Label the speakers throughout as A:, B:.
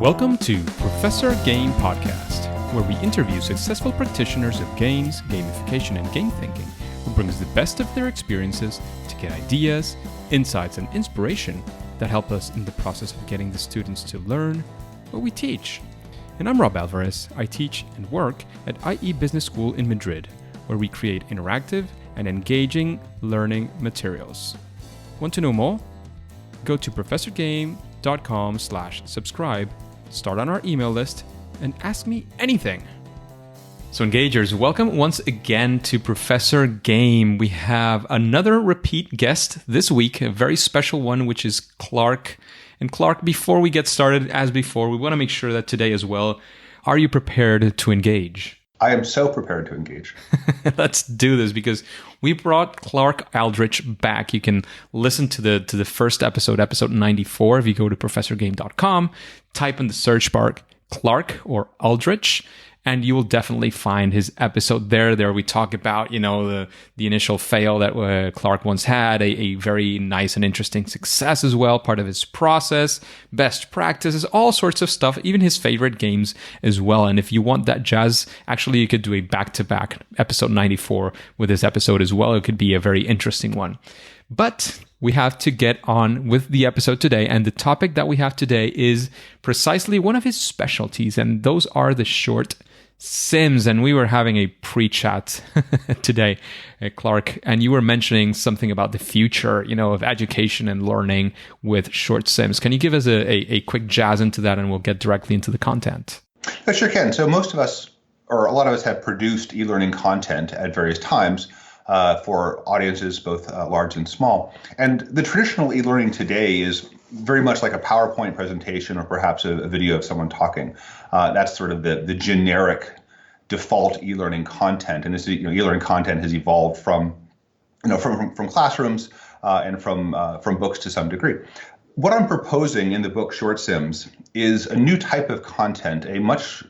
A: Welcome to Professor Game Podcast, where we interview successful practitioners of games, gamification, and game thinking who brings the best of their experiences to get ideas, insights, and inspiration that help us in the process of getting the students to learn what we teach. And I'm Rob Alvarez. I teach and work at IE Business School in Madrid, where we create interactive and engaging learning materials. Want to know more? Go to professorgame.com/subscribe, start on our email list, and ask me anything. So engagers, welcome once again to Professor Game. We have another repeat guest this week, a very special one, which is Clark. And Clark, before we get started, as before, we want to make sure that today as well, are you prepared to engage?
B: I am so prepared to engage.
A: Let's do this because we brought Clark Aldrich back. You can listen to the first episode 94. If you go to professorgame.com, type in the search bar Clark or Aldrich, and you will definitely find his episode there. There we talk about, the initial fail that Clark once had, a very nice and interesting success as well, part of his process, best practices, all sorts of stuff, even his favorite games as well. And if you want that jazz, actually you could do a back-to-back episode 94 with this episode as well. It could be a very interesting one. But we have to get on with the episode today, and the topic that we have today is precisely one of his specialties, and those are the short sims. And we were having a pre-chat today, Clark, and you were mentioning something about the future, of education and learning with short sims. Can you give us a quick jazz into that, and we'll get directly into the content?
B: I sure can. So most of us, or a lot of us, have produced e-learning content at various times for audiences, both large and small. And the traditional e-learning today is very much like a PowerPoint presentation or perhaps a video of someone talking. That's sort of the generic default e-learning content. And this e-learning content has evolved from classrooms and from books to some degree. What I'm proposing in the book Short Sims is a new type of content, a much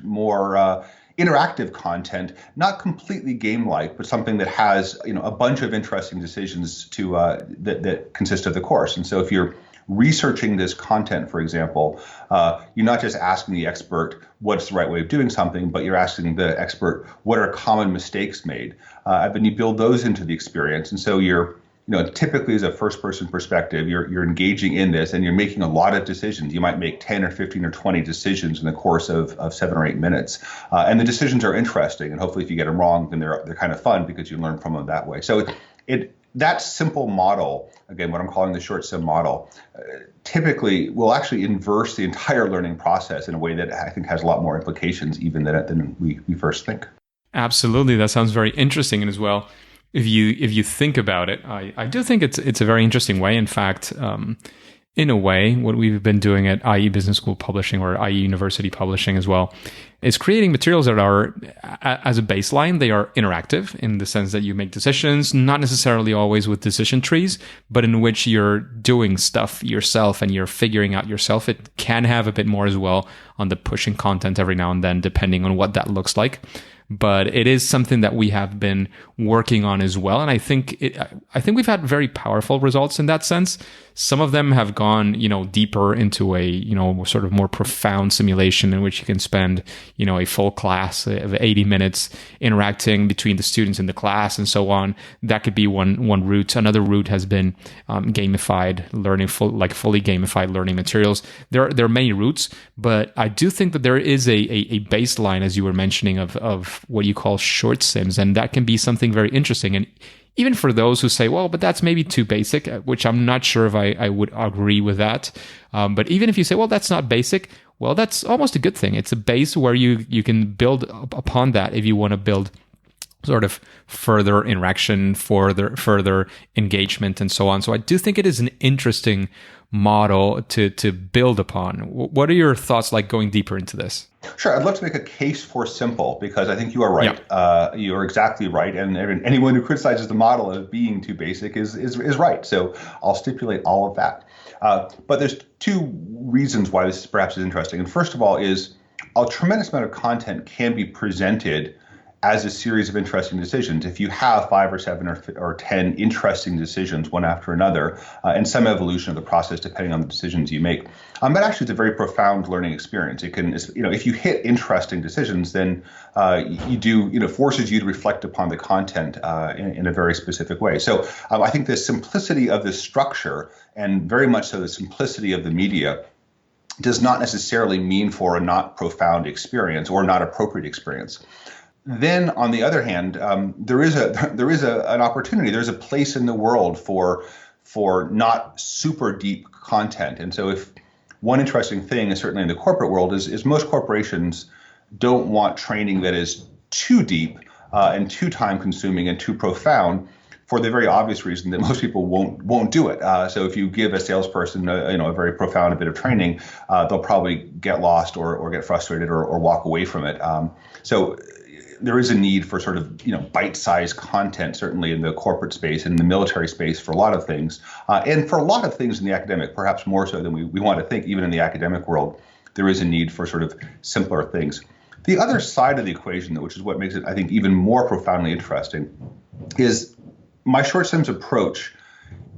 B: more interactive content, not completely game-like, but something that has a bunch of interesting decisions to that consist of the course. And so if you're researching this content, for example, you're not just asking the expert what's the right way of doing something, but you're asking the expert what are common mistakes made. And you build those into the experience. And so you're typically as a first-person perspective, you're engaging in this and you're making a lot of decisions. You might make 10 or 15 or 20 decisions in the course of 7 or 8 minutes. And the decisions are interesting. And hopefully if you get them wrong, then they're kind of fun because you learn from them that way. So that simple model, again, what I'm calling the short sim model, typically will actually inverse the entire learning process in a way that I think has a lot more implications even than we first think.
A: Absolutely. That sounds very interesting. And as well, if you think about it, I do think it's a very interesting way. In fact, in a way, what we've been doing at IE Business School Publishing or IE University Publishing as well is creating materials that are, as a baseline, they are interactive in the sense that you make decisions, not necessarily always with decision trees, but in which you're doing stuff yourself and you're figuring out yourself. It can have a bit more as well on the pushing content every now and then, depending on what that looks like. But it is something that we have been working on as well. And I think we've had very powerful results in that sense. Some of them have gone, deeper into a, sort of more profound simulation in which you can spend, a full class of 80 minutes interacting between the students in the class and so on. That could be one route. Another route has been gamified learning, fully gamified learning materials. There are many routes, but I do think that there is a baseline, as you were mentioning, of what you call short sims, and that can be something very interesting. And even for those who say, well, but that's maybe too basic, which I'm not sure if I would agree with that. But even if you say, well, that's not basic, well, that's almost a good thing. It's a base where you can build upon that if you want to build sort of further interaction, further engagement, and so on. So I do think it is an interesting model to build upon. What are your thoughts like going deeper into this?
B: Sure. I'd love to make a case for simple because I think you are right. Yeah. You are exactly right. And anyone who criticizes the model as being too basic is right. So I'll stipulate all of that. But there's two reasons why this perhaps is interesting. And first of all is a tremendous amount of content can be presented as a series of interesting decisions. If you have 5 or 7 or 10 interesting decisions one after another, and some evolution of the process depending on the decisions you make, but actually it's a very profound learning experience. It can, if you hit interesting decisions, then forces you to reflect upon the content in a very specific way. So I think the simplicity of this structure, and very much so the simplicity of the media, does not necessarily mean for a not profound experience or not appropriate experience. Then, on the other hand, there is an opportunity. There's a place in the world for not super deep content. And so, if one interesting thing, is certainly in the corporate world, is most corporations don't want training that is too deep and too time consuming and too profound, for the very obvious reason that most people won't do it. So if you give a salesperson a very profound bit of training, they'll probably get lost or get frustrated or walk away from it. So there is a need for sort of bite-sized content, certainly in the corporate space and in the military space for a lot of things, and for a lot of things in the academic, perhaps more so than we want to think. Even in the academic world, there is a need for sort of simpler things. The other side of the equation, though, which is what makes it, I think, even more profoundly interesting, is my short sims approach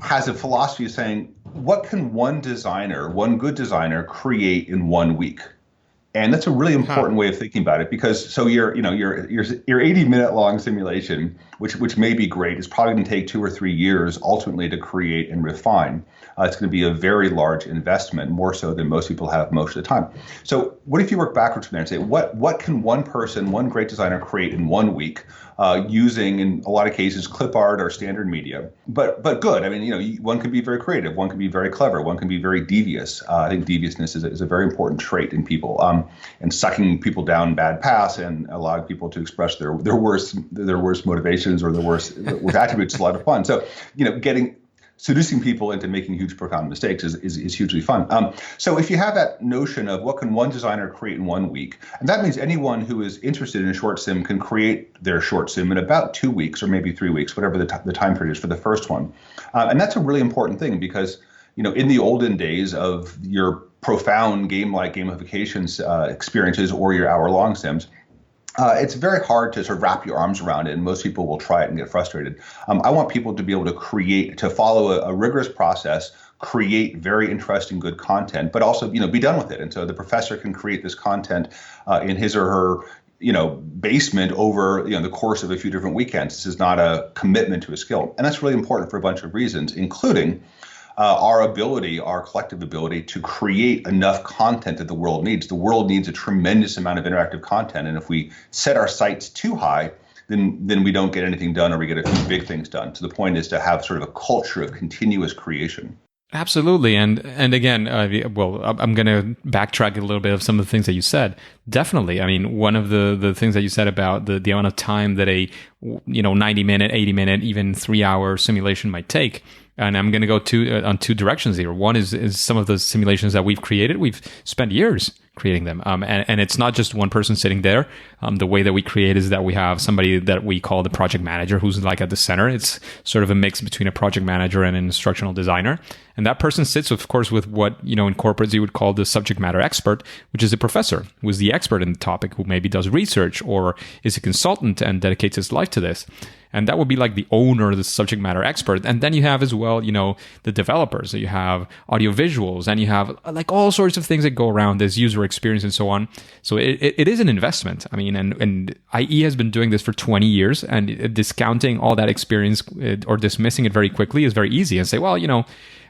B: has a philosophy of saying, what can one good designer, create in 1 week? And that's a really important way of thinking about it, because so your 80-minute long simulation, which may be great, is probably going to take 2 or 3 years ultimately to create and refine. It's going to be a very large investment, more so than most people have most of the time. So what if you work backwards from there and say, what can one person, one great designer, create in 1 week using, in a lot of cases, clip art or standard media, but good. I mean, one can be very creative, one can be very clever, one can be very devious. I think deviousness is a very important trait in people, and sucking people down bad paths and allowing people to express their worst motivations or their worst attributes is a lot of fun. So, seducing people into making huge, profound mistakes is hugely fun. So if you have that notion of what can one designer create in 1 week, and that means anyone who is interested in a short sim can create their short sim in about 2 weeks or maybe 3 weeks, whatever the time period is for the first one. And that's a really important thing, because in the olden days of your profound game-like gamifications experiences or your hour-long sims, it's very hard to sort of wrap your arms around it, and most people will try it and get frustrated. I want people to be able to follow a rigorous process, create very interesting, good content, but also, be done with it. And so the professor can create this content in his or her, basement over, the course of a few different weekends. This is not a commitment to a skill. And that's really important for a bunch of reasons, including our collective ability to create enough content that the world needs. The world needs a tremendous amount of interactive content. And if we set our sights too high, then we don't get anything done, or we get a few big things done. So the point is to have sort of a culture of continuous creation.
A: Absolutely. And again, I'm going to backtrack a little bit of some of the things that you said. Definitely. I mean, one of the things that you said about the amount of time that a 90-minute, 80-minute, even 3-hour simulation might take. And I'm going to go on two directions here. One is some of the simulations that we've created. We've spent years creating them. And it's not just one person sitting there. The way that we create is that we have somebody that we call the project manager, who's like at the center. It's sort of a mix between a project manager and an instructional designer. And that person sits, of course, with what, in corporates you would call the subject matter expert, which is a professor who is the expert in the topic, who maybe does research or is a consultant and dedicates his life to this. And that would be like the owner, the subject matter expert. And then you have as well, the developers. So you have audio visuals, and you have like all sorts of things that go around this user experience and so on. So it is an investment. I mean, and IE has been doing this for 20 years, and discounting all that experience or dismissing it very quickly is very easy, and say, well,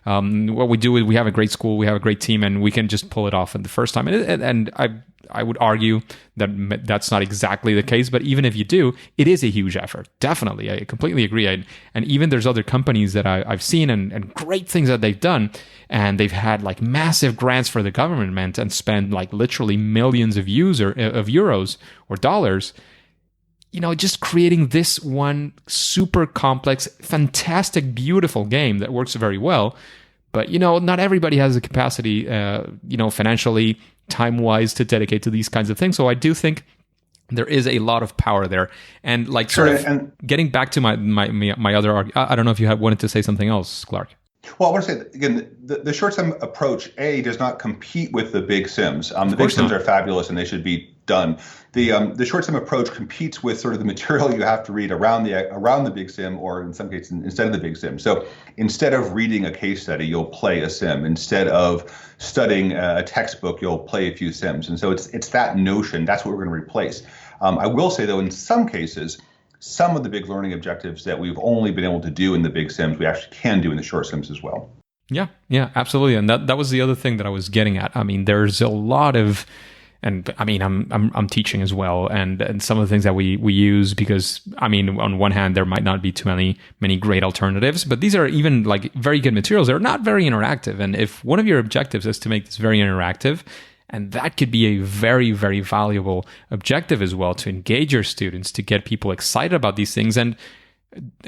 A: what we do is we have a great school, we have a great team, and we can just pull it off at the first time. And I would argue that that's not exactly the case, but even if you do, it is a huge effort. Definitely. I completely agree. And even there's other companies that I've seen and great things that they've done, and they've had like massive grants for the government and spend like literally millions of euros or dollars, just creating this one super complex, fantastic, beautiful game that works very well. But, not everybody has the capacity, financially, time-wise, to dedicate to these kinds of things. So I do think there is a lot of power there. And like getting back to my other argument, I don't know if you wanted to say something else, Clark.
B: Well, I want to say, again, the short sim approach, does not compete with the big sims. The big sims are fabulous, and they should be done. The short sim approach competes with sort of the material you have to read around the big sim, or in some cases instead of the big sim. So instead of reading a case study, you'll play a sim. Instead of studying a textbook, you'll play a few sims. And so it's that notion. That's what we're going to replace. I will say, though, in some cases, some of the big learning objectives that we've only been able to do in the big sims, we actually can do in the short sims as well.
A: Yeah, absolutely. And that was the other thing that I was getting at. I mean, there's a lot of, and I mean, I'm teaching as well, and some of the things that we use, because I mean, on one hand, there might not be too many great alternatives, but these are even like very good materials. They're not very interactive, and if one of your objectives is to make this very interactive, and that could be a very, very valuable objective as well, to engage your students, to get people excited about these things. And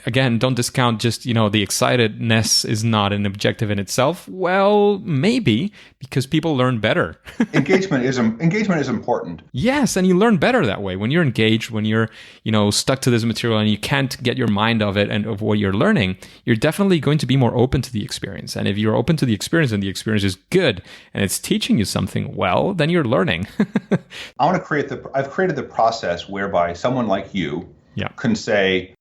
A: again, don't discount just, the excitedness is not an objective in itself. Well, maybe, because people learn better.
B: Engagement is important.
A: Yes, and you learn better that way. When you're engaged, when you're, stuck to this material and you can't get your mind off it and of what you're learning, you're definitely going to be more open to the experience. And if you're open to the experience and the experience is good and it's teaching you something, well, then you're learning.
B: I've created the process whereby someone like you can say,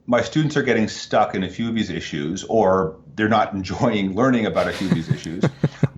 B: my students are getting stuck in a few of these issues, or they're not enjoying learning about a few of these issues.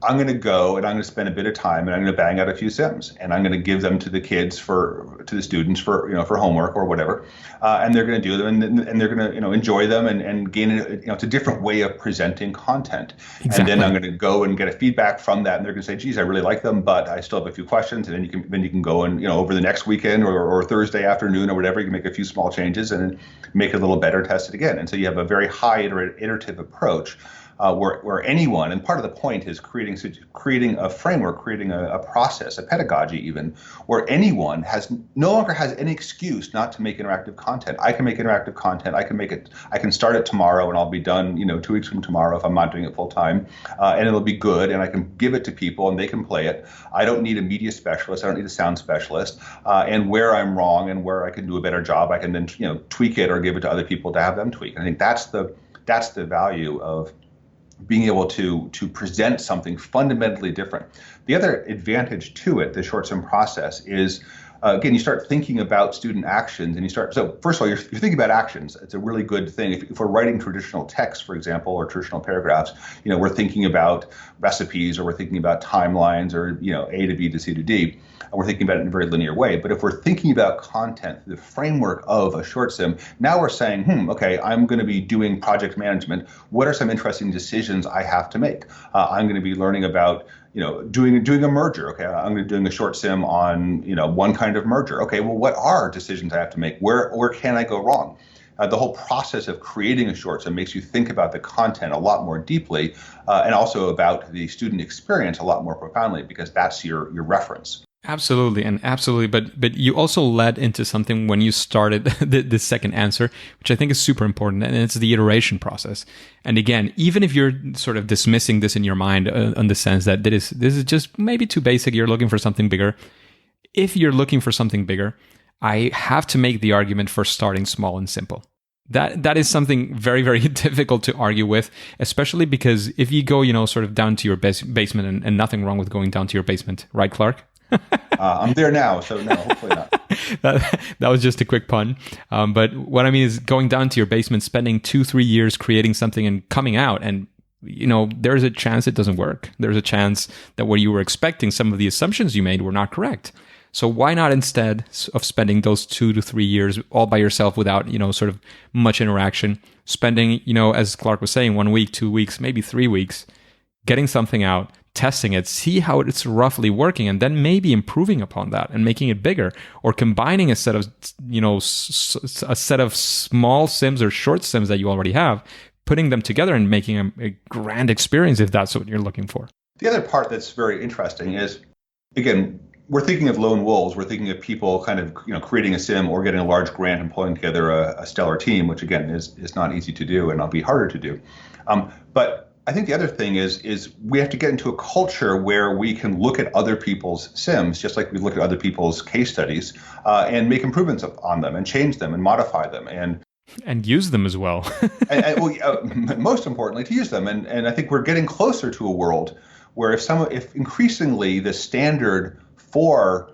B: I'm going to go and I'm going to spend a bit of time and I'm going to bang out a few sims, and I'm going to give them to the kids to the students for homework or whatever, and they're going to do them and they're going to enjoy them and gain it's a different way of presenting content. Exactly. And then I'm going to go and get a feedback from that, and they're going to say, geez, I really like them, but I still have a few questions. And then you can go and over the next weekend or Thursday afternoon or whatever, you can make a few small changes and make it a little better, test it again. And so you have a very high iterative approach. Where anyone, and part of the point is creating a framework, creating a process, a pedagogy even, where anyone no longer has any excuse not to make interactive content. I can make interactive content. I can start it tomorrow and I'll be done, 2 weeks from tomorrow if I'm not doing it full time, and it'll be good, and I can give it to people and they can play it. I don't need a media specialist. I don't need a sound specialist. And where I'm wrong and where I can do a better job, I can then tweak it or give it to other people to have them tweak. And I think that's the value of being able to present something fundamentally different. The other advantage to it, the short sim process, is again, you start thinking about student actions, and so first of all, you're thinking about actions. It's a really good thing. If we're writing traditional text, for example, or traditional paragraphs, we're thinking about recipes, or we're thinking about timelines, or A to B to C to D. And we're thinking about it in a very linear way. But if we're thinking about content through the framework of a short sim, now we're saying, okay, I'm going to be doing project management. What are some interesting decisions I have to make? I'm going to be learning about doing a merger. Okay, I'm going to be doing a short sim on one kind of merger. Okay, well, what are decisions I have to make? Where can I go wrong? The whole process of creating a short sim makes you think about the content a lot more deeply, and also about the student experience a lot more profoundly, because that's your reference.
A: Absolutely. But you also led into something when you started the second answer, which I think is super important, and it's the iteration process. And again, even if you're sort of dismissing this in your mind in the sense that this is just maybe too basic, you're looking for something bigger. If you're looking for something bigger, I have to make the argument for starting small and simple. That is something very, very difficult to argue with, especially because if you go, sort of down to your basement, and nothing wrong with going down to your basement, right, Clark?
B: I'm there now, so no, hopefully not.
A: That was just a quick pun. But what I mean is going down to your basement, spending 2-3 years creating something and coming out, and there's a chance it doesn't work. There's a chance that what you were expecting, some of the assumptions you made were not correct. So why not, instead of spending those 2 to 3 years all by yourself without, sort of much interaction, spending, as Clark was saying, 1 week, 2 weeks, maybe 3 weeks, getting something out, testing it, see how it's roughly working, and then maybe improving upon that and making it bigger, or combining a set of, a set of small sims or short sims that you already have, putting them together and making a grand experience, if that's what you're looking for.
B: The other part that's very interesting is, again, we're thinking of lone wolves. We're thinking of people kind of, creating a sim or getting a large grant and pulling together a stellar team, which again is not easy to do and it'll be harder to do. But I think the other thing is we have to get into a culture where we can look at other people's sims, just like we look at other people's case studies, and make improvements on them and change them and modify them
A: and use them as well.
B: Most importantly, to use them. And I think we're getting closer to a world where if increasingly the standard for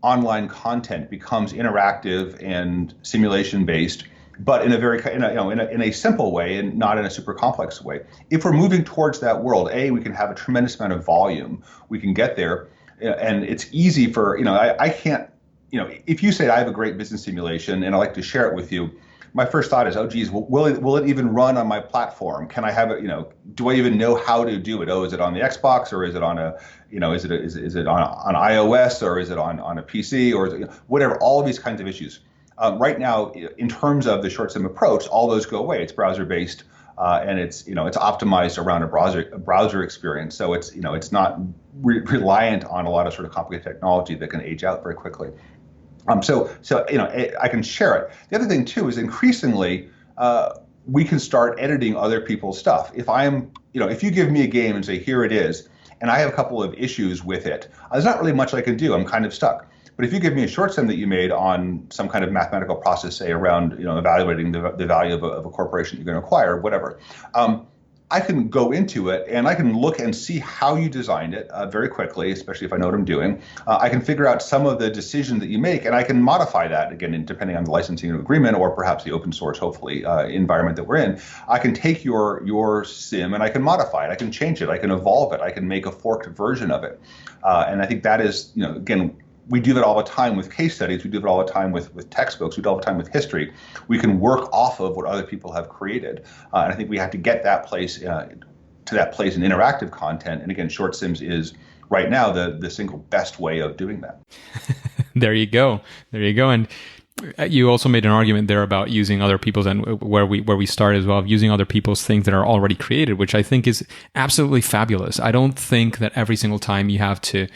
B: online content becomes interactive and simulation based, but in a very in a simple way and not in a super complex way. If we're moving towards that world, we can have a tremendous amount of volume. We can get there, and it's easy for I can't if you say I have a great business simulation and I like to share it with you. My first thought is, oh, geez, will it even run on my platform? Can I have it? Do I even know how to do it? Oh, is it on the Xbox, or is it on is it on iOS, or is it on a PC, or is it, whatever? All of these kinds of issues. Right now, in terms of the short sim approach, all those go away. It's browser based, and it's optimized around a browser experience. So it's not reliant on a lot of sort of complicated technology that can age out very quickly. So I can share it. The other thing too is increasingly we can start editing other people's stuff. If you give me a game and say, here it is, and I have a couple of issues with it, there's not really much I can do. I'm kind of stuck. But if you give me a short sim that you made on some kind of mathematical process, say around evaluating the value of a corporation you're going to acquire, whatever, I can go into it and I can look and see how you designed it very quickly, especially if I know what I'm doing. I can figure out some of the decisions that you make, and I can modify that, again, depending on the licensing agreement or perhaps the open source, hopefully, environment that we're in. I can take your sim and I can modify it. I can change it. I can evolve it. I can make a forked version of it. And I think that is, again, we do that all the time with case studies. We do it all the time with textbooks. We do it all the time with history. We can work off of what other people have created. And I think we have to get that place to that place in interactive content. And again, short sims is right now the single best way of doing that.
A: There you go. And you also made an argument there about using other people's, and where we start as well, of using other people's things that are already created, which I think is absolutely fabulous. I don't think that every single time you have to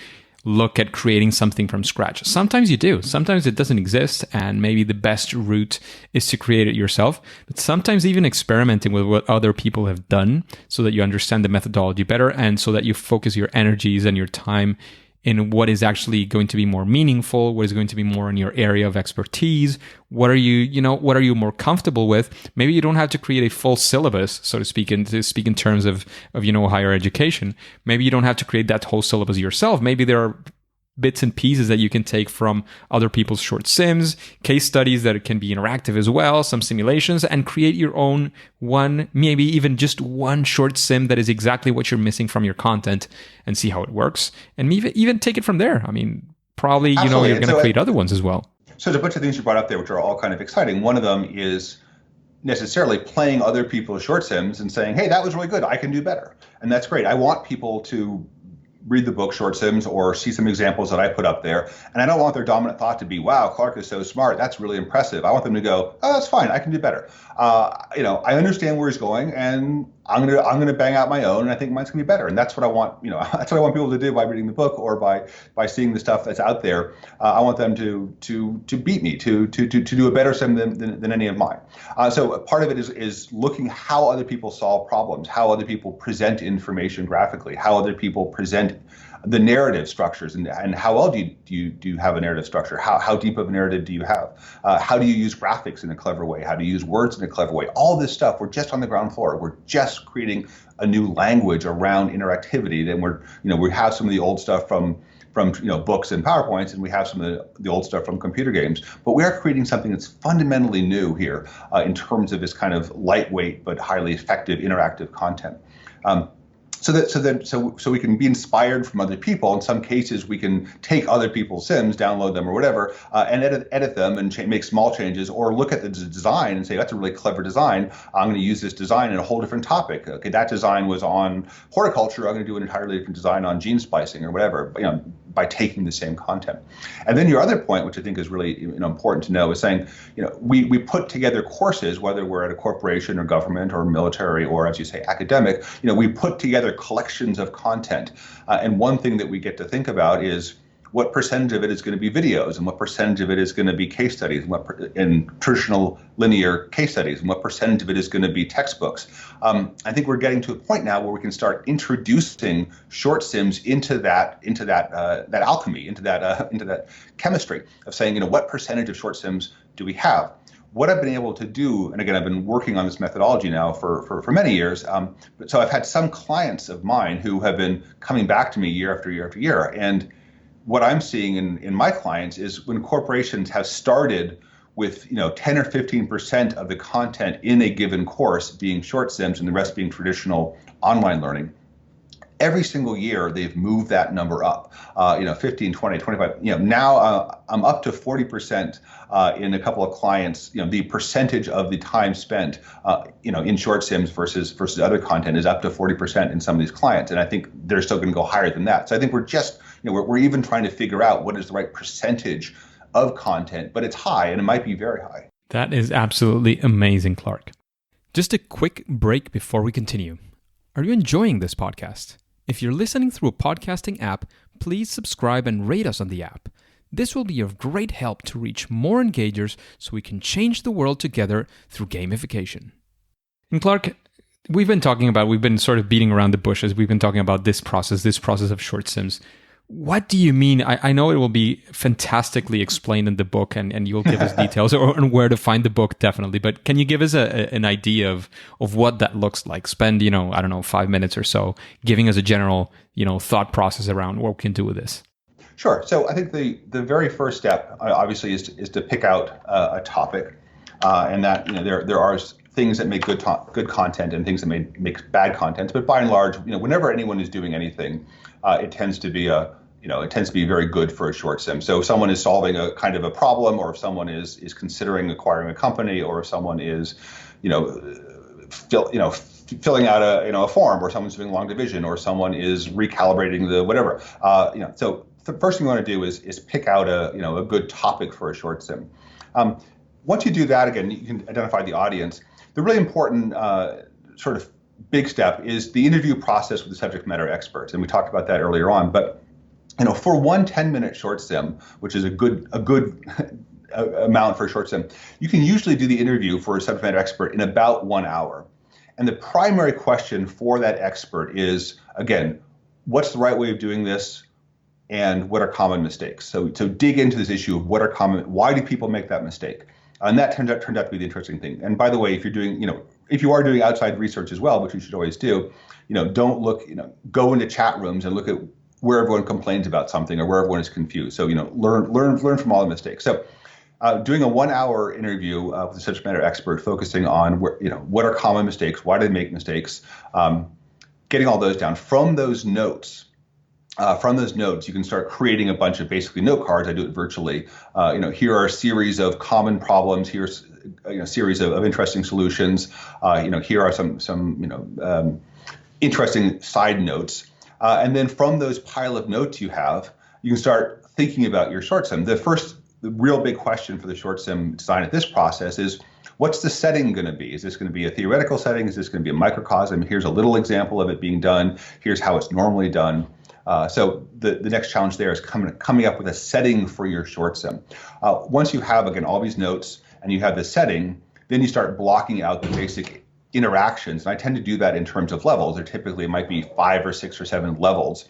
A: look at creating something from scratch. Sometimes you do. Sometimes it doesn't exist, and maybe the best route is to create it yourself. But sometimes even experimenting with what other people have done so that you understand the methodology better, and so that you focus your energies and your time in what is actually going to be more meaningful, what is going to be more in your area of expertise, what are you more comfortable with. Maybe you don't have to create a full syllabus, so to speak in terms of higher education. Maybe you don't have to create that whole syllabus yourself. Maybe there are bits and pieces that you can take from other people's short sims, case studies that can be interactive as well, some simulations, and create your own one, maybe even just one short sim that is exactly what you're missing from your content, and see how it works. And even take it from there. I mean, probably,
B: Absolutely.
A: You're going to create other ones as well.
B: So there's a bunch of things you brought up there, which are all kind of exciting. One of them is necessarily playing other people's short sims and saying, hey, that was really good. I can do better. And that's great. I want people to read the book Short Sims or see some examples that I put up there. And I don't want their dominant thought to be, wow, Clark is so smart. That's really impressive. I want them to go, oh, that's fine. I can do better. I understand where he's going, and I'm gonna bang out my own, and I think mine's gonna be better. And that's what I want. That's what I want people to do by reading the book or by seeing the stuff that's out there. I want them to beat me, to do a better sim than any of mine. So part of it is looking how other people solve problems, how other people present information graphically, how other people present the narrative structures, and how well do you have a narrative structure? How deep of a narrative do you have? How do you use graphics in a clever way? How do you use words in a clever way? All this stuff, we're just on the ground floor. We're just creating a new language around interactivity. Then we have some of the old stuff from books and PowerPoints, and we have some of the old stuff from computer games. But we are creating something that's fundamentally new here in terms of this kind of lightweight but highly effective interactive content. So we can be inspired from other people. In some cases, we can take other people's sims, download them or whatever, and edit them and make small changes, or look at the design and say, that's a really clever design. I'm going to use this design in a whole different topic. Okay, that design was on horticulture. I'm going to do an entirely different design on gene splicing or whatever, by taking the same content. And then your other point, which I think is really important to know, is saying, we put together courses, whether we're at a corporation or government or military or, as you say, academic, we put together collections of content. And one thing that we get to think about is what percentage of it is going to be videos, and what percentage of it is going to be case studies, and traditional linear case studies, and what percentage of it is going to be textbooks. I think we're getting to a point now where we can start introducing short sims into that alchemy, into that chemistry of saying, what percentage of short sims do we have? What I've been able to do, and again, I've been working on this methodology now for many years. So I've had some clients of mine who have been coming back to me year after year after year, and what I'm seeing in my clients is when corporations have started with 10 or 15% of the content in a given course being short sims and the rest being traditional online learning, every single year they've moved that number up, 15, 20, 25. Now I'm up to 40% in a couple of clients. The percentage of the time spent, in short sims versus other content is up to 40% in some of these clients, and I think they're still going to go higher than that. So I think we're just, we're even trying to figure out what is the right percentage of content, but it's high, and it might be very high.
A: That is absolutely amazing, Clark. Just a quick break before we continue. Are you enjoying this podcast? If you're listening through a podcasting app, please subscribe and rate us on the app. This will be of great help to reach more engagers so we can change the world together through gamification. And Clark, we've been sort of beating around the bushes. We've been talking about this process of short sims. What do you mean? I know it will be fantastically explained in the book, and you'll give us details on where to find the book, definitely. But can you give us an idea of what that looks like? Spend, 5 minutes or so giving us a general, thought process around what we can do with this.
B: Sure. So I think the very first step, obviously, is to pick out a topic, and that there are things that make good content and things that make bad content. But by and large, whenever anyone is doing anything, it tends to be very good for a short sim. So if someone is solving a kind of a problem, or if someone is considering acquiring a company, or if someone is, filling out a form, or someone's doing long division, or someone is recalibrating the whatever. So the first thing you want to do is pick out a good topic for a short sim. Once you do that, again, you can identify the audience. The really important sort of big step is the interview process with the subject matter experts, and we talked about that earlier on. But for one 10-minute short sim, which is a good amount for a short sim, you can usually do the interview for a subject matter expert in about 1 hour. And the primary question for that expert is, again, what's the right way of doing this, and what are common mistakes? So dig into this issue of why do people make that mistake? And that turned out to be the interesting thing. And by the way, if you are doing outside research as well, which you should always do, don't look, go into chat rooms and look at where everyone complains about something or where everyone is confused. So, learn from all the mistakes. So doing a 1 hour interview with a subject matter expert, focusing on what are common mistakes, why do they make mistakes, getting all those down. From those notes, you can start creating a bunch of basically note cards. I do it virtually. Here are a series of common problems. Here's a series of interesting solutions. Here are some interesting side notes. And then from those pile of notes you can start thinking about your short sim. The real big question for the short sim design at this process is, what's the setting going to be? Is this going to be a theoretical setting? Is this going to be a microcosm? Here's a little example of it being done. Here's how it's normally done. So the next challenge there is coming up with a setting for your short sim. Once you have, again, all these notes and you have the setting, then you start blocking out the basic interactions. And I tend to do that in terms of levels. It might be 5 or 6 or 7 levels.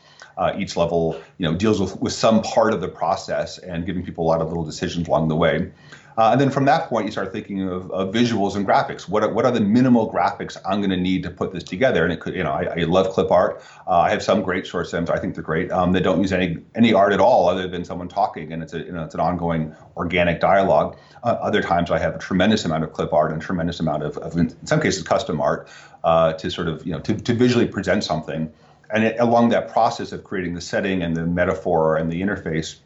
B: Each level, deals with some part of the process and giving people a lot of little decisions along the way. And then from that point, you start thinking of visuals and graphics. What are the minimal graphics I'm going to need to put this together? And it could, I love clip art. I have some great short sims. I think they're great. They don't use any art at all other than someone talking, and it's an ongoing organic dialogue. Other times I have a tremendous amount of clip art and a tremendous amount of in some cases, custom art to sort of, to visually present something. And along that process of creating the setting and the metaphor and the interface,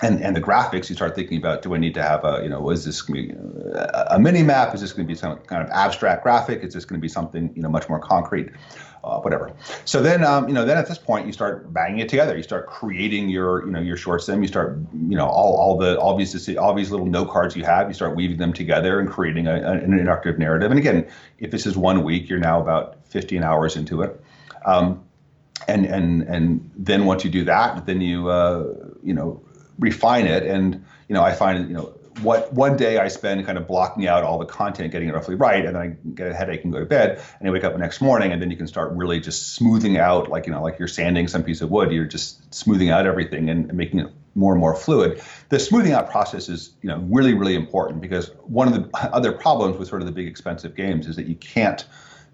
B: and the graphics, you start thinking about, do I need to have is this going to be a mini map? Is this going to be some kind of abstract graphic? Is this going to be something, much more concrete? Whatever. So then at this point, you start banging it together. You start creating your short sim. You start, all these little note cards you have, you start weaving them together and creating an interactive narrative. And again, if this is 1 week, you're now about 15 hours into it. And then once you do that, then you, refine it. And, I find, what one day I spend kind of blocking out all the content, getting it roughly right, and then I get a headache and go to bed, and I wake up the next morning, and then you can start really just smoothing out, like you're sanding some piece of wood, you're just smoothing out everything and making it more and more fluid. The smoothing out process is, really, really important, because one of the other problems with sort of the big expensive games is that you can't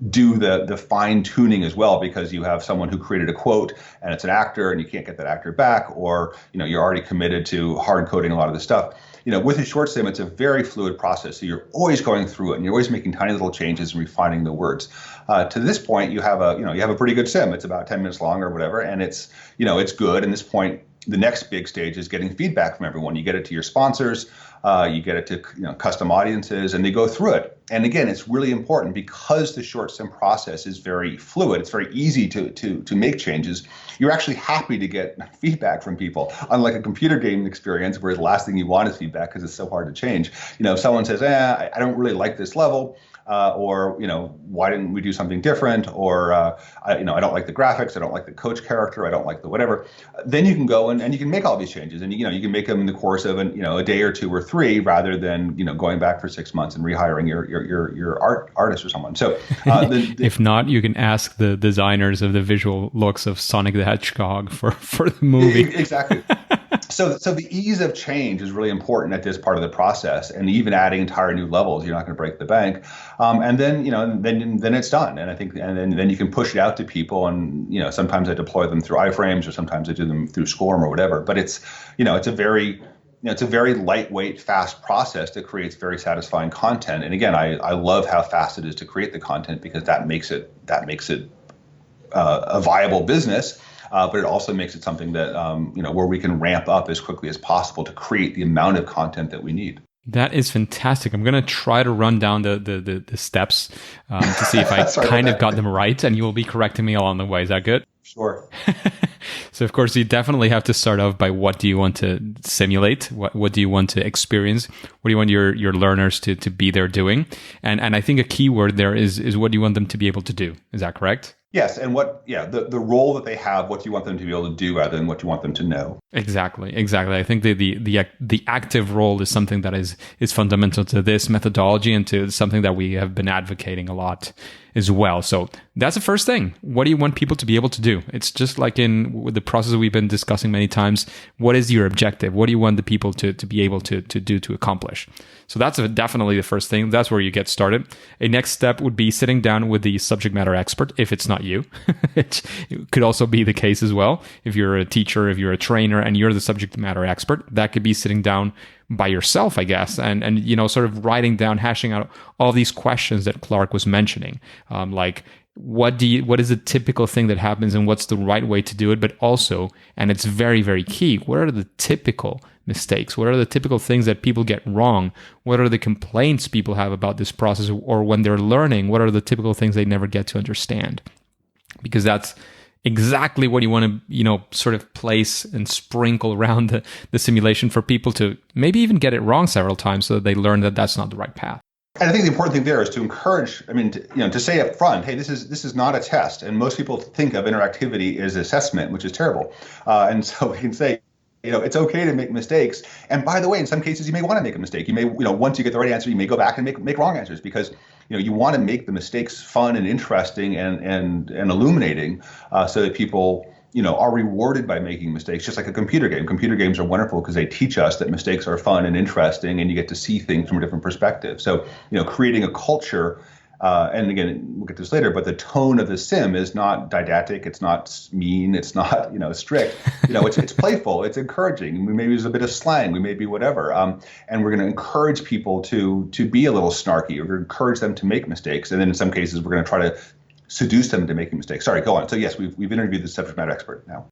B: do the fine tuning as well, because you have someone who created a quote and it's an actor and you can't get that actor back, or you're already committed to hard coding a lot of the stuff. With a short sim, it's a very fluid process. So you're always going through it and you're always making tiny little changes and refining the words. To this point, you have a pretty good sim. It's about 10 minutes long or whatever, and it's good. And this point, the next big stage is getting feedback from everyone. You get it to your sponsors, you get it to custom audiences, and they go through it. And again, it's really important because the short sim process is very fluid. It's very easy to make changes. You're actually happy to get feedback from people, unlike a computer game experience where the last thing you want is feedback because it's so hard to change. If someone says, I don't really like this level, or why didn't we do something different, or I don't like the graphics, I don't like the coach character, I don't like the whatever, then you can go and you can make all these changes, and you can make them in the course of a day or two or three, rather than going back for 6 months and rehiring your artist or someone. So
A: if not, you can ask the designers of the visual looks of Sonic the Hedgehog for the movie.
B: Exactly. So the ease of change is really important at this part of the process, and even adding entire new levels, you're not going to break the bank. And then then it's done, and I think, and then you can push it out to people, and sometimes I deploy them through iframes, or sometimes I do them through Swarm or whatever. But it's it's a very lightweight, fast process that creates very satisfying content. And again, I love how fast it is to create the content, because that makes it a viable business. But it also makes it something that where we can ramp up as quickly as possible to create the amount of content that we need.
A: That is fantastic. I'm going to try to run down the steps to see if I got them right, and you will be correcting me along the way. Is that good?
B: Sure.
A: So, of course, you definitely have to start off by what do you want to simulate? What do you want to experience? What do you want your learners to be there doing? And I think a key word there is what do you want them to be able to do? Is that correct?
B: Yes, and the role that they have, what do you want them to be able to do rather than what you want them to know?
A: Exactly. I think the active role is something that is fundamental to this methodology and to something that we have been advocating a lot as well. So that's the first thing. What do you want people to be able to do? It's just like with the process we've been discussing many times. What is your objective? What do you want the people to be able to do, to accomplish? So that's definitely the first thing. That's where you get started. A next step would be sitting down with the subject matter expert, if it's not you. It could also be the case as well. If you're a teacher, if you're a trainer, and you're the subject matter expert, that could be sitting down by yourself, I guess, and sort of writing down, hashing out all these questions that Clark was mentioning, like what is the typical thing that happens, and what's the right way to do it, but also, and it's very, very key, what are the typical mistakes? What are the typical things that people get wrong? What are the complaints people have about this process, or when they're learning, what are the typical things they never get to understand? Because that's exactly what you want to, sort of place and sprinkle around the simulation for people to maybe even get it wrong several times, so that they learn that that's not the right path.
B: And I think the important thing there is to encourage, to say up front, hey, this is not a test. And most people think of interactivity as assessment, which is terrible. And so we can say, it's okay to make mistakes. And by the way, in some cases, you may want to make a mistake. You may, once you get the right answer, you may go back and make wrong answers, because you want to make the mistakes fun and interesting and illuminating, so that people are rewarded by making mistakes, just like a computer game. Computer games are wonderful because they teach us that mistakes are fun and interesting, and you get to see things from a different perspective. So creating a culture. And again, we'll get to this later, but the tone of the sim is not didactic. It's not mean. It's not, strict. It's playful. It's encouraging. We maybe use a bit of slang. We may be whatever. And we're going to encourage people to be a little snarky. We're going to encourage them to make mistakes. And then in some cases, we're going to try to seduce them into making mistakes. Sorry, go on. So yes, we've interviewed the subject matter expert now.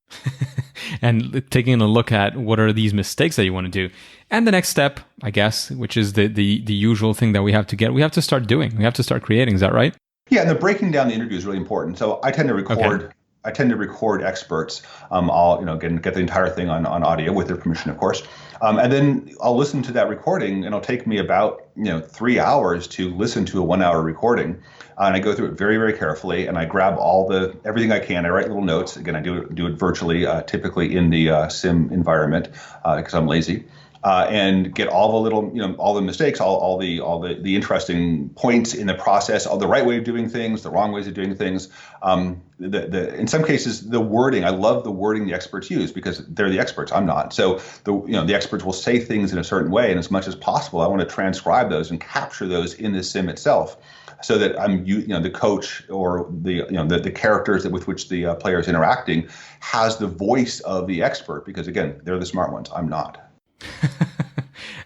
A: And taking a look at what are these mistakes that you want to do. And the next step, I guess, which is the usual thing that we have to start doing. We have to start creating. Is that right?
B: Yeah, and the breaking down the interview is really important. So I tend to record. Okay. I tend to record experts. I'll get the entire thing on audio with their permission, of course. And then I'll listen to that recording, and it'll take me about 3 hours to listen to a 1 hour recording. And I go through it very, very carefully, and I grab everything I can. I write little notes. Again, I do it virtually, typically in the sim environment, because I'm lazy. And get all the little, all the mistakes, all the interesting points in the process, all the right way of doing things, the wrong ways of doing things. In some cases, the wording, I love the wording the experts use, because they're the experts, I'm not. So the experts will say things in a certain way, and as much as possible, I want to transcribe those and capture those in the sim itself, so that the coach or the characters with which the player is interacting has the voice of the expert, because again, they're the smart ones. I'm not.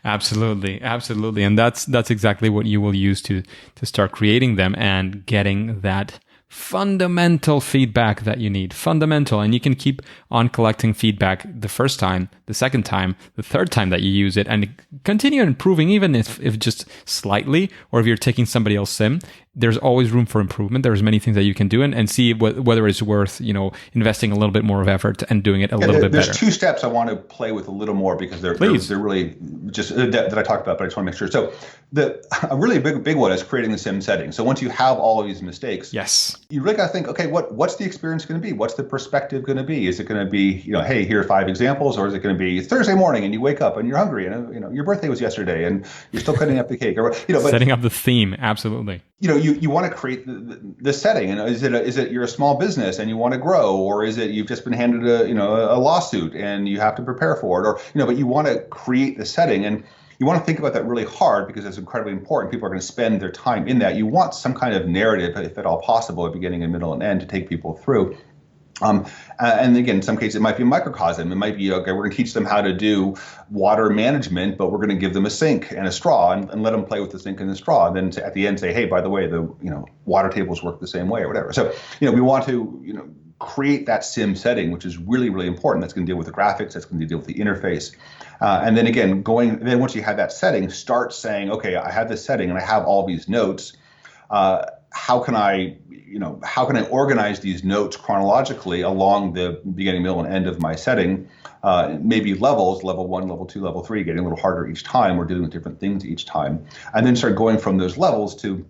A: Absolutely, absolutely, and that's exactly what you will use to start creating them and getting that fundamental feedback that you need. Fundamental, and you can keep on collecting feedback the first time, the second time, the third time that you use it, and continue improving, even if just slightly, or if you're taking somebody else's sim. There's always room for improvement. There's many things that you can do, and see whether it's worth investing a little bit more of effort and doing it a little bit better.
B: There's two steps I want to play with a little more, because they're really just that I talked about, but I just want to make sure. So a really big one is creating the sim setting. So once you have all of these mistakes,
A: yes,
B: you really got to think, okay, what's the experience going to be? What's the perspective going to be? Is it going to be, hey, here are 5 examples, or is it going to be Thursday morning and you wake up and you're hungry and your birthday was yesterday and you're still cutting up the cake, or
A: setting up the theme, absolutely.
B: You want to create the setting, and is it you're a small business and you want to grow, or is it you've just been handed a lawsuit and you have to prepare for it, or but you want to create the setting, and you want to think about that really hard, because it's incredibly important. People are going to spend their time in that. You want some kind of narrative, if at all possible, at beginning and middle and end, to take people through. And again, in some cases, it might be a microcosm. It might be, okay, we're going to teach them how to do water management, but we're going to give them a sink and a straw and let them play with the sink and the straw. And then at the end say, hey, by the way, the water tables work the same way, or whatever. So, we want to, create that sim setting, which is really, really important. That's going to deal with the graphics. That's going to deal with the interface. And then again, once you have that setting, start saying, okay, I have this setting and I have all these notes. How can I organize these notes chronologically along the beginning, middle, and end of my setting? Maybe levels, level 1, level 2, level 3, getting a little harder each time. We're dealing with different things each time. And then start going from those levels to,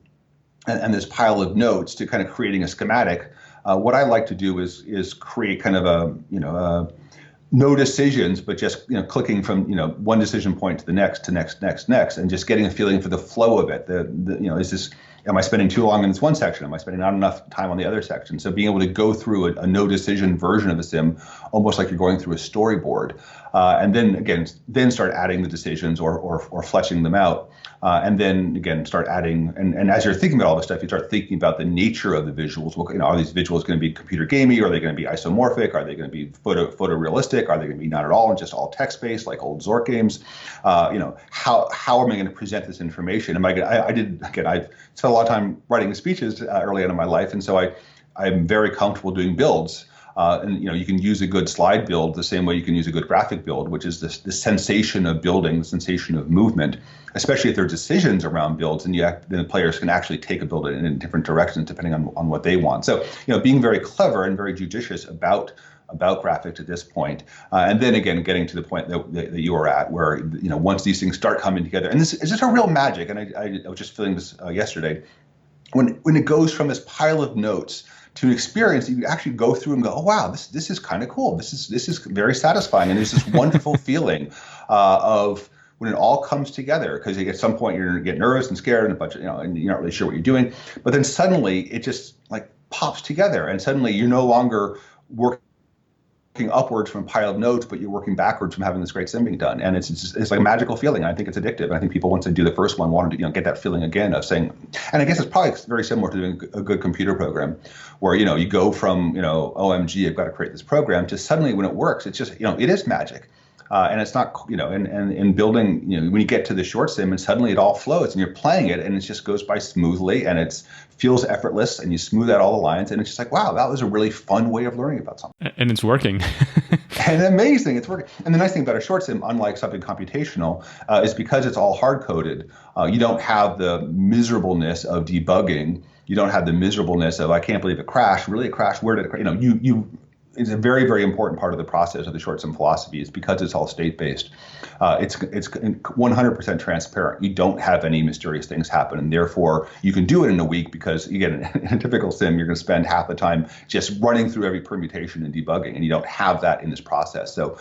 B: and this pile of notes, to kind of creating a schematic. What I like to do is create kind of a no decisions, but just clicking from one decision point to the next, and just getting a feeling for the flow of it. Is this, am I spending too long in this one section? Am I spending not enough time on the other section? So being able to go through a no decision version of a sim, almost like you're going through a storyboard, and then start adding the decisions or fleshing them out, and then again start adding. And as you're thinking about all this stuff, you start thinking about the nature of the visuals. Are these visuals going to be computer gamey? Are they going to be isomorphic? Are they going to be photorealistic? Are they going to be not at all and just all text based, like old Zork games? How am I going to present this information? I've spent a lot of time writing speeches early on in my life, and so I'm very comfortable doing builds. And you can use a good slide build the same way you can use a good graphic build, which is this sensation of building, the sensation of movement, especially if there are decisions around builds, and then the players can actually take a build in different directions depending on what they want. So being very clever and very judicious about graphics at this point, and then again getting to the point that you are at, where once these things start coming together, and this is just a real magic. And I was just feeling this yesterday, when it goes from this pile of notes to an experience, you actually go through and go, oh wow, this is kind of cool. This is very satisfying, and there's this wonderful feeling of when it all comes together. Because at some point you're going to get nervous and scared and a bunch of, and you're not really sure what you're doing, but then suddenly it just like pops together, and suddenly you're no longer working upwards from a pile of notes, but you're working backwards from having this great sim being done, and it's like a magical feeling. I think it's addictive, and I think people, once they do the first one, want to get that feeling again of saying. And I guess it's probably very similar to doing a good computer program, where you go from OMG, I've got to create this program, to suddenly when it works, it's just it is magic. And it's not, and in building, when you get to the short sim and suddenly it all flows and you're playing it and it just goes by smoothly and it feels effortless and you smooth out all the lines and it's just like, wow, that was a really fun way of learning about something.
A: And it's working.
B: And amazing, it's working. And the nice thing about a short sim, unlike something computational, is because it's all hard coded, you don't have the miserableness of debugging. You don't have the miserableness of, I can't believe it crashed. Really, it crashed. Where did it crash? It's a very, very important part of the process of the short sim philosophy, is because it's all state-based. It's 100% transparent. You don't have any mysterious things happen, and therefore you can do it in a week, because again, in a typical sim, you're going to spend half the time just running through every permutation and debugging, and you don't have that in this process. So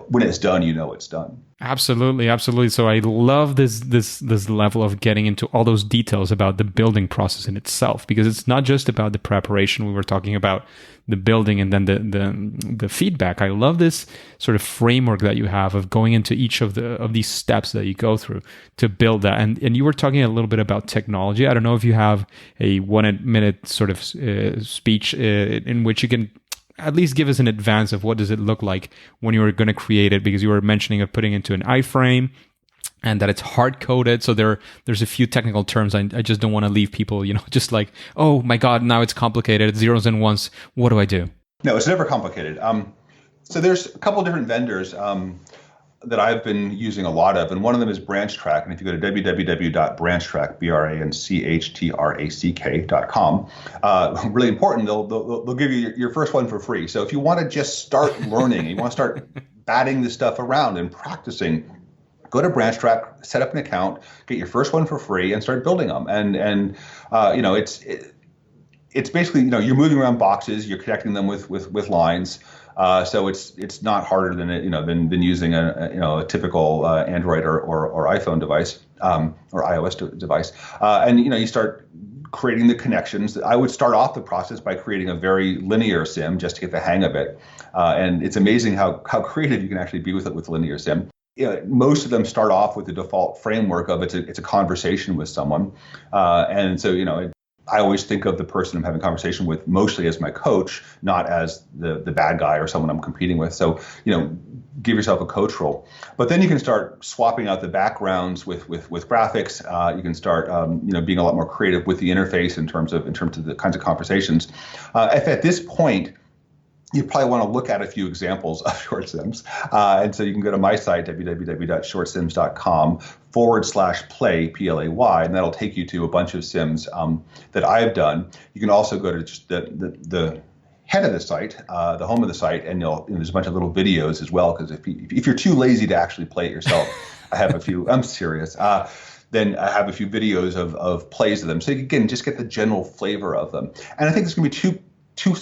B: when it's done, it's done.
A: Absolutely, absolutely. So I love this level of getting into all those details about the building process in itself, because it's not just about the preparation. We were talking about the building and then the feedback. I love this sort of framework that you have of going into each of these steps that you go through to build that. And you were talking a little bit about technology. I don't know if you have a 1 minute sort of speech in which you can at least give us an advance of what does it look like when you were going to create it, because you were mentioning of putting it into an iframe and that it's hard coded. So there's a few technical terms. I just don't want to leave people, just like, oh my God, now it's complicated. It's zeros and ones. What do I do?
B: No, it's never complicated. So there's a couple of different vendors that I've been using a lot of, and one of them is BranchTrack. And if you go to www.branchtrack, branchtrack.com, really important, they'll give you your first one for free. So if you want to just start learning, you want to start batting this stuff around and practicing, go to BranchTrack, set up an account, get your first one for free, and start building them. And it's basically, you're moving around boxes, you're connecting them with lines. So it's not harder than using a typical Android or iPhone device or iOS device. And you start creating the connections. I would start off the process by creating a very linear sim just to get the hang of it. And it's amazing how creative you can actually be with linear sim. Most of them start off with the default framework of it's a conversation with someone, and so I always think of the person I'm having a conversation with mostly as my coach, not as the bad guy or someone I'm competing with. So, give yourself a coach role. But then you can start swapping out the backgrounds with graphics. You can start, being a lot more creative with the interface in terms of the kinds of conversations. At this point, you probably want to look at a few examples of short sims. And so you can go to my site, www.shortsims.com/play, Play, and that'll take you to a bunch of sims that I've done. You can also go to just the head of the site, the home of the site, and there's a bunch of little videos as well, because if you're too lazy to actually play it yourself, I have a few, I'm serious. Then I have a few videos of plays of them. So you can just get the general flavor of them. And I think there's going to be two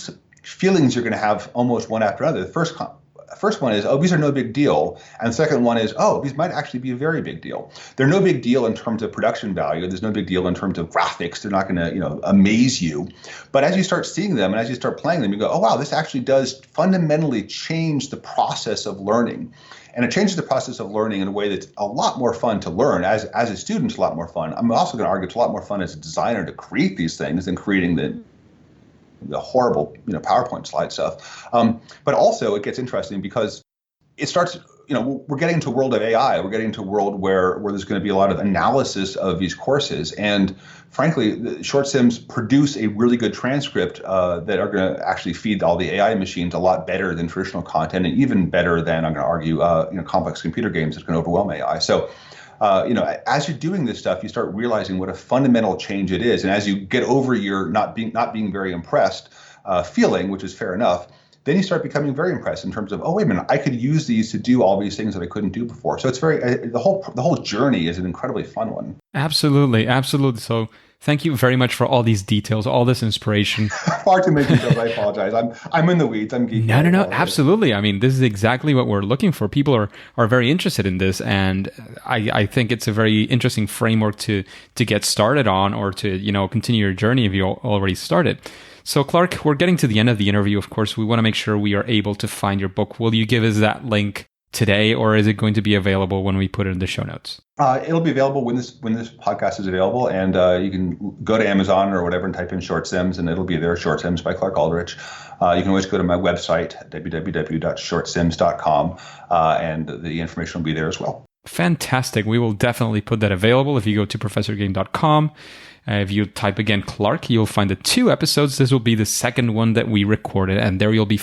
B: feelings you're going to have almost one after another. The first one is, oh, these are no big deal. And the second one is, oh, these might actually be a very big deal. They're no big deal in terms of production value. There's no big deal in terms of graphics. They're not going to, amaze you. But as you start seeing them and as you start playing them, you go, oh, wow, this actually does fundamentally change the process of learning. And it changes the process of learning in a way that's a lot more fun to learn. As a student, it's a lot more fun. I'm also going to argue it's a lot more fun as a designer to create these things than creating the horrible, PowerPoint slide stuff. But also it gets interesting because it starts, we're getting into a world of AI. We're getting into a world where there's going to be a lot of analysis of these courses. And frankly, the short sims produce a really good transcript that are going to actually feed all the AI machines a lot better than traditional content, and even better than, I'm going to argue, complex computer games that can overwhelm AI. So as you're doing this stuff, you start realizing what a fundamental change it is. And as you get over your not being very impressed feeling, which is fair enough, then you start becoming very impressed in terms of, oh, wait a minute, I could use these to do all these things that I couldn't do before. So it's the whole journey is an incredibly fun one.
A: Absolutely, absolutely. So thank you very much for all these details, all this inspiration.
B: Far too many details. I apologize. I'm in the weeds. I'm geeky.
A: No. Absolutely. I mean, this is exactly what we're looking for. People are very interested in this, and I think it's a very interesting framework to get started on, or to continue your journey if you already started. So Clark, we're getting to the end of the interview. Of course, we want to make sure we are able to find your book. Will you give us that link today, or is it going to be available when we put it in the show notes?
B: It'll be available when this podcast is available, and you can go to Amazon or whatever and type in Short Sims, and it'll be there. Short Sims by Clark Aldrich. You can always go to my website, www.shortsims.com, and the information will be there as well.
A: Fantastic. We will definitely put that available if you go to professorgame.com. If you type again Clark, you'll find the 2 episodes. This will be the second one that we recorded, and there you'll be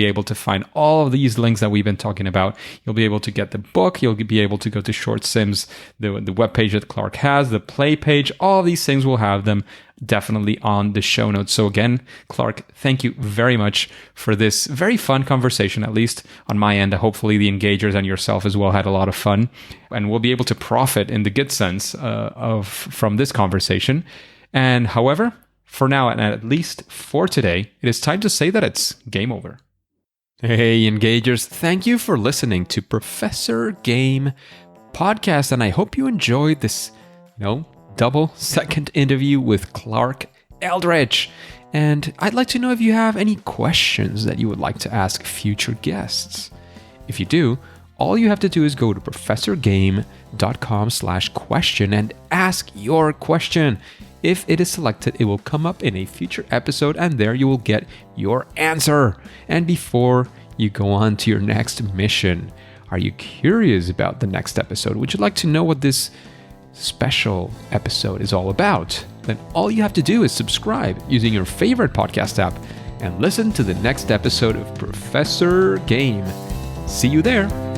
A: able to find all of these links that we've been talking about. You'll be able to get the book. You'll be able to go to Short Sims, the webpage that Clark has, the play page. All of these things, will have them definitely on the show notes. So again, Clark, thank you very much for this very fun conversation, at least on my end. Hopefully the engagers and yourself as well had a lot of fun, and we'll be able to profit in the good sense from this conversation. And however, for now, and at least for today, it is time to say that it's game over. Hey, Engagers, thank you for listening to Professor Game Podcast, and I hope you enjoyed this, double second interview with Clark Aldrich. And I'd like to know if you have any questions that you would like to ask future guests. If you do, all you have to do is go to professorgame.com/question and ask your question. If it is selected, it will come up in a future episode, and there you will get your answer. And before you go on to your next mission, are you curious about the next episode? Would you like to know what this special episode is all about? Then all you have to do is subscribe using your favorite podcast app and listen to the next episode of Professor Game. See you there.